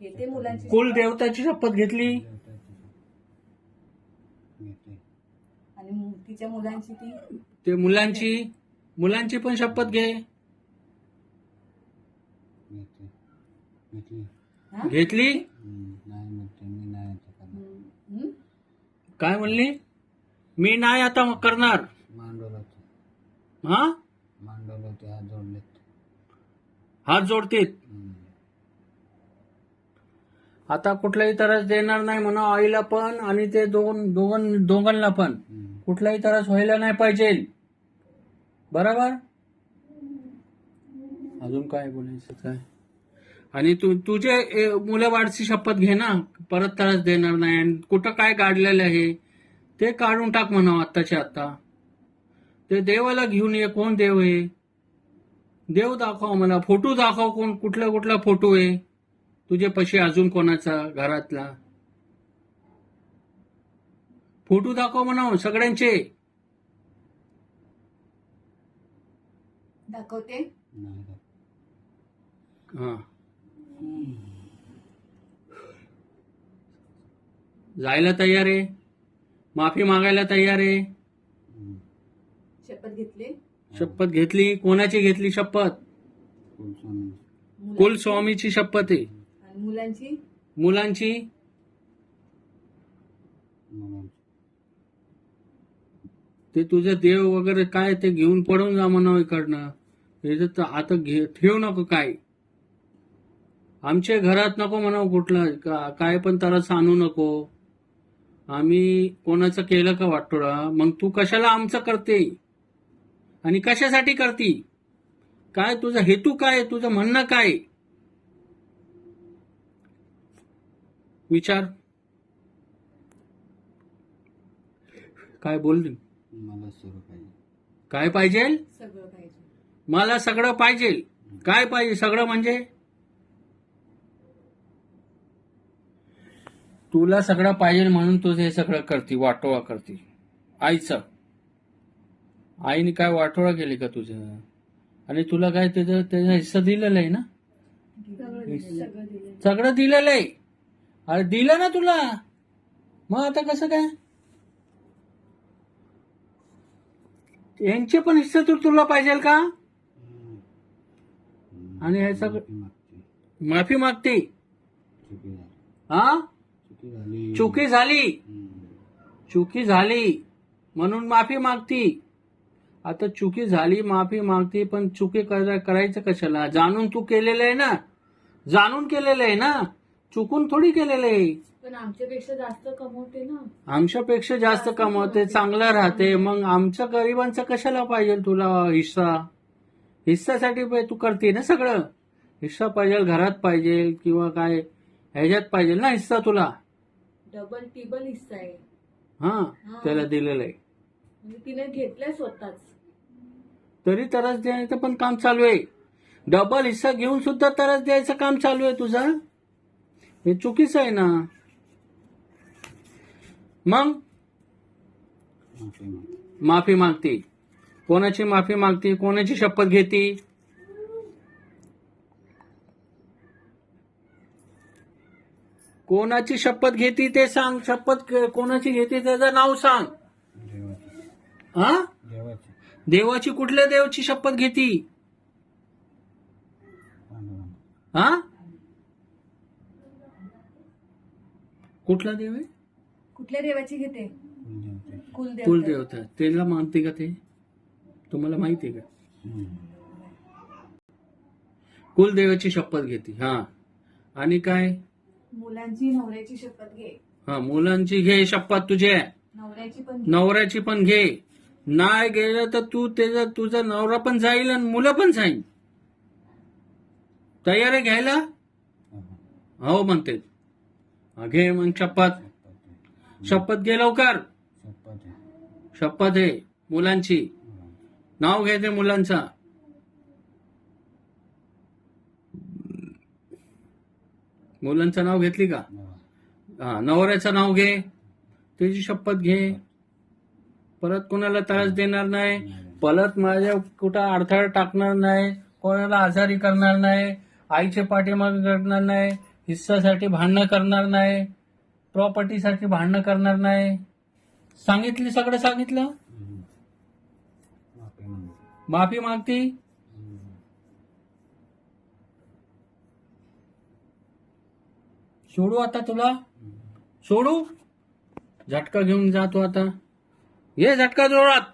घेते मुलांची कुलदेवताची शपथ घेतली. आणि तिच्या मुलांची ती ते मुलांची पण शपथ घे. हा? घेतली. हम्म? काय म्हणली? मी नाही आता करणार. हा, हात जोडतेत. आता कुठलाही त्रास देणार नाही म्हणा आईला पण आणि ते दोघांना पण कुठलाही त्रास व्हायला नाही पाहिजे. बरोबर. अजून काय बोलायचं काय? आणि तुझे मुलाबाळची शपथ घे ना, परत त्रास देणार नाही. आणि कुठं काय काढलेलं आहे ते काढून टाक म्हणा आत्ताच्या आत्ता. ते देवाला घेऊन ये. कोण देव आहे? देव दाखव मला. फोटो दाखव. कुठला फोटो आहे तुझे पशी? अजून कोणाचा घरातला फोटो दाखव म्हणा सगळ्यांचे. दाखवते. हा, जायला तयार आहे. माफी मागायला तयार आहे. शपथ घेतली. शपथ घेतली. कोणाची घेतली शपथ? कुलस्वामीची शपथ आहे. आणि मुलांची ते तुझं देव वगैरे काय ते घेऊन पडून जा म्हणावं इकडनं. हे तर आता ठेवू नको काय. आमच्या घरात नको म्हणावं कुठलं काय पण त्रास आणू नको. आम्ही कोणाचं केलं का वाटोळा? मग तू कशाला आमचं करते आणि कशासाठी करती? काय तुझा हेतू काय? तुझं म्हणणं काय? विचार. काय बोलली? काय पाहिजे? सगळं पाहिजे. मला सगळं पाहिजे. काय पाहिजे सगळं म्हणजे? तुला सगळं पाहिजे म्हणून तुझं हे सगळं करते, वाटोळा करते. आईने काय वाटोळा केली का तुझं? आणि तुला काय त्याचा हिस्सा दिलेला आहे ना? सगळं दिलेलं आहे. अरे दिलं ना तुला, मग आता कसं काय? यांचे पण हिस्सा तुला पाहिजे का? आणि हे सगळं माफी मागते. हा, चुकी झाली म्हणून माफी मागती. आता चुकी झाली माफी मागती, पण चुकी करायचं कशाला? जाणून तू केलेलं आहे ना, जाणून केलेलं आहे ना, चुकून थोडी केलेलं आहे. पण आमच्यापेक्षा जास्त कमवते ना. आमच्यापेक्षा जास्त कमवते, चांगलं राहते. मग आमच्या गरिबांचा कशाला पाहिजे तुला हिस्सा? हिस्सासाठी तू करते ना सगळं. हिस्सा पाहिजे, घरात पाहिजे किंवा काय ह्याच्यात पाहिजे ना हिस्सा तुला. डबल टिबल हिस्सा आहे. हा, त्याला दिलेलं आहे. म्हणजे तिने घेतलाय स्वतःच. तरी त्रास द्यायचं पण काम चालू आहे. डबल हिस्सा घेऊन सुद्धा त्रास द्यायचं काम चालू आहे तुझं. हे चुकीचं आहे ना. मग माफी मागते. कोणाची माफी मागते? कोणाची शपथ घेते? कोणाची शपथ घेते ते सांग. शपथ कोणाची घेते त्याचं नाव सांग. हा, देवाची. कुठल्या देवाची शपथ घेती? हा, कुठला देव आहे? कुठल्या देवाची घेते? कुलदेवता. त्याला मानते का ते? तुम्हाला माहिती आहे का? कुलदेवाची शपथ घेते. हा, आणि काय? मुलांची नवऱ्याची शपथ घे. हा, मुलांची घे शपथ. तुझे नवऱ्याची पण घे. नाही गेलं तर तुझा नवरा पण जाईल आणि मुलं पण जाईल. तयार आहे घ्यायला? हो म्हणते. घे मग शपथ. शपथ घे लवकर. शपथ आहे मुलांची. नाव घे ते मुलांचा. मुलांचं नाव घेतली का? हा, नवऱ्याचं नाव घे. त्याची शपथ घे. परत कोणाला त्रास देणार नाही. परत माझ्या कुठं अडथळा टाकणार नाही. कोणाला आजारी करणार नाही. आईच्या पाठीमागे करणार नाही. हिस्सासाठी भांडणं करणार नाही, प्रॉपर्टीसाठी भांडणं करणार नाही. सांगितली, सगळं सांगितलं. माफी मागती. सोडू आता तुला? सोडू? झटका घेऊन जातो आता. ये झटका जोरात.